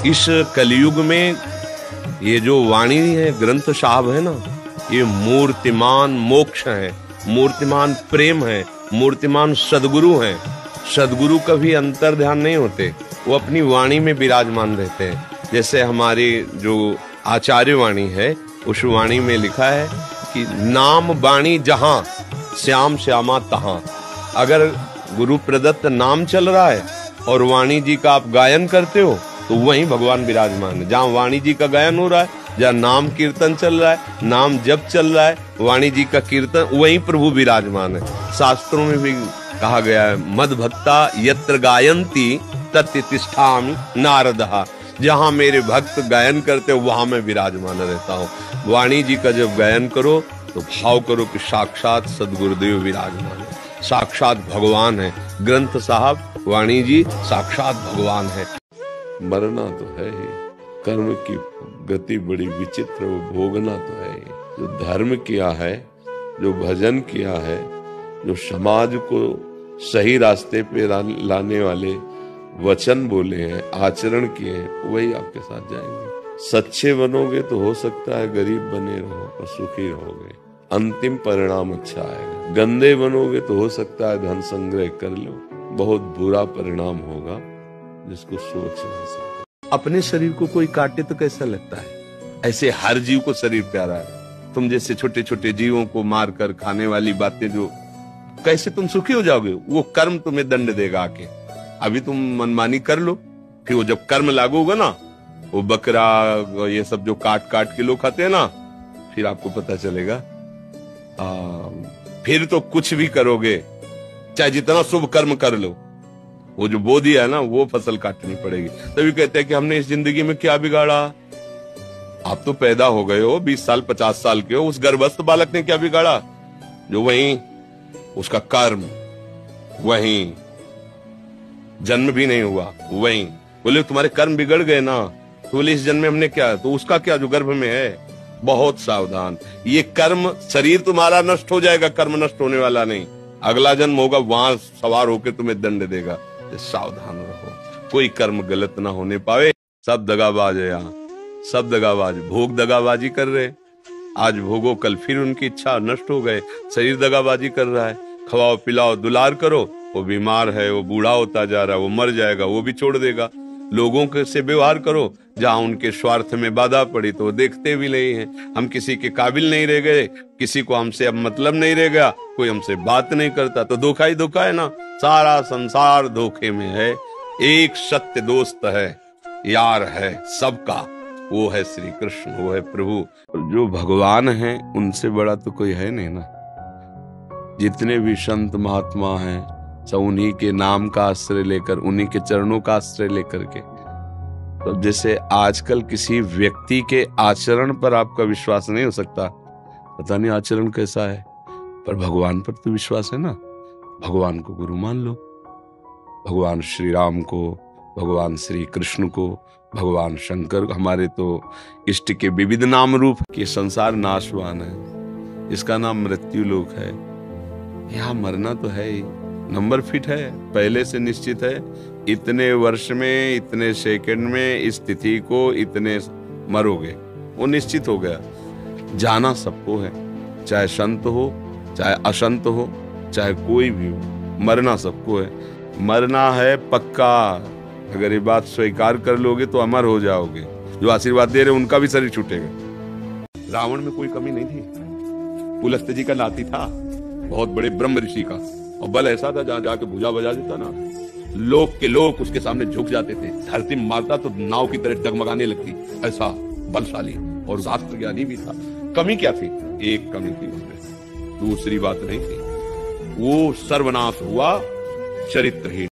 इस कलयुग में ये जो वाणी है, ग्रंथ साहब है ना, ये मूर्तिमान मोक्ष है, मूर्तिमान प्रेम है, मूर्तिमान सदगुरु हैं। सदगुरु कभी अंतर ध्यान नहीं होते, वो अपनी वाणी में विराजमान रहते हैं। जैसे हमारी जो आचार्य वाणी है, उस वाणी में लिखा है कि नाम वाणी जहां श्याम श्यामा तहां। अगर गुरु प्रदत्त नाम चल रहा है और वाणी जी का आप गायन करते हो तो वहीं भगवान विराजमान है। जहाँ वाणी जी का गायन हो रहा है, जहाँ नाम कीर्तन चल रहा है, नाम जप चल रहा है, वाणी जी का कीर्तन, वहीं प्रभु विराजमान है। शास्त्रों में भी कहा गया है, मद भक्ता यत्र गायंती तत्र तिष्ठामि नारदः। जहाँ मेरे भक्त गायन करते हो वहां मैं विराजमान रहता हूँ। वाणी जी का जब गायन करो तो भाव करो कि साक्षात सदगुरुदेव विराजमान है, साक्षात भगवान है। ग्रंथ साहब, वाणी जी साक्षात भगवान है। मरना तो है ही, कर्म की गति बड़ी विचित्र, वो भोगना तो है ही। जो धर्म किया है, जो भजन किया है, जो समाज को सही रास्ते पे लाने वाले वचन बोले हैं, आचरण किए हैं, वही आपके साथ जाएंगे। सच्चे बनोगे तो हो सकता है गरीब बने रहो और सुखी रहोगे, अंतिम परिणाम अच्छा आएगा। गंदे बनोगे तो हो सकता है धन संग्रह कर लो, बहुत बुरा परिणाम होगा जिसको सोच नहीं सकते। अपने शरीर को कोई काटे तो कैसा लगता है? ऐसे हर जीव को शरीर प्यारा है। तुम जैसे छोटे छोटे जीवों को मार कर खाने वाली बातें, जो कैसे तुम सुखी हो जाओगे? वो कर्म तुम्हें दंड देगा आके। अभी तुम मनमानी कर लो, फिर वो जब कर्म लागू होगा ना, वो बकरा ये सब जो काट काट के लोग खाते हैं ना, फिर आपको पता चलेगा। फिर तो कुछ भी करोगे, चाहे जितना शुभ कर्म कर लो, वो जो बो दिया है ना, वो फसल काटनी पड़ेगी। तभी कहते हैं कि हमने इस जिंदगी में क्या बिगाड़ा। आप तो पैदा हो गए हो, 20 साल 50 साल के हो, उस गर्भस्थ बालक ने क्या बिगाड़ा? जो वहीं उसका कर्म, वहीं जन्म भी नहीं हुआ, वहीं बोले तुम्हारे कर्म बिगड़ गए ना, तो बोले इस जन्म में हमने क्या, तो उसका क्या जो गर्भ में है। बहुत सावधान, ये कर्म, शरीर तुम्हारा नष्ट हो जाएगा, कर्म नष्ट होने वाला नहीं। अगला जन्म होगा, वहां सवार होकर तुम्हें दंड देगा। सावधान रहो, कोई कर्म गलत ना होने पावे। सब दगाबाज है यहाँ, सब दगाबाज, भोग दगाबाजी कर रहे। आज भोगो, कल फिर उनकी इच्छा नष्ट हो गए। शरीर दगाबाजी कर रहा है, खवाओ पिलाओ दुलार करो, वो बीमार है, वो बूढ़ा होता जा रहा है, वो मर जाएगा, वो भी छोड़ देगा। लोगों के से व्यवहार करो, जहाँ उनके स्वार्थ में बाधा पड़ी तो वो देखते भी नहीं है। हम किसी के काबिल नहीं रह गए, किसी को हमसे अब मतलब नहीं रह गया, कोई हमसे बात नहीं करता, तो धोखा ही धोखा है ना। सारा संसार धोखे में है। एक सत्य दोस्त है, यार है सबका, वो है श्री कृष्ण, वो है प्रभु। जो भगवान है उनसे बड़ा तो कोई है नहीं ना। जितने भी संत महात्मा हैं, सब उन्हीं के नाम का आश्रय लेकर, उन्हीं के चरणों का आश्रय लेकर के। तो जैसे आजकल किसी व्यक्ति के आचरण पर आपका विश्वास नहीं हो सकता, पता नहीं आचरण कैसा है, पर भगवान पर तो विश्वास है ना। भगवान को गुरु मान लो, भगवान श्री राम को, भगवान श्री कृष्ण को, भगवान शंकर, हमारे तो इष्ट के विविध नाम रूप। कि संसार नाशवान है, इसका नाम मृत्यु लोक है। यहाँ मरना तो है ही, नंबर फिट है, पहले से निश्चित है। इतने वर्ष में, इतने सेकंड में इस तिथि को इतने मरोगे, वो निश्चित हो गया। जाना सबको है, चाहे संत हो, चाहे असंत हो, चाहे कोई भी हो, मरना सबको है। मरना है पक्का। अगर ये बात स्वीकार कर लोगे तो अमर हो जाओगे। जो आशीर्वाद दे रहे उनका भी शरीर छूटेगा। रावण में कोई कमी नहीं थी, पुलस्त जी का नाती था, बहुत बड़े ब्रह्म ऋषि का, और बल ऐसा था जहां जाके भुजा बजा देता ना, लोग के लोग उसके सामने झुक जाते थे। धरती मारता तो नाव की तरह डगमगाने लगती, ऐसा बलशाली, और शास्त्र ज्ञानी भी था। कमी क्या थी? एक कमी थी उसमें, दूसरी बात नहीं थी, वो सर्वनाश हुआ चरित्रहीन।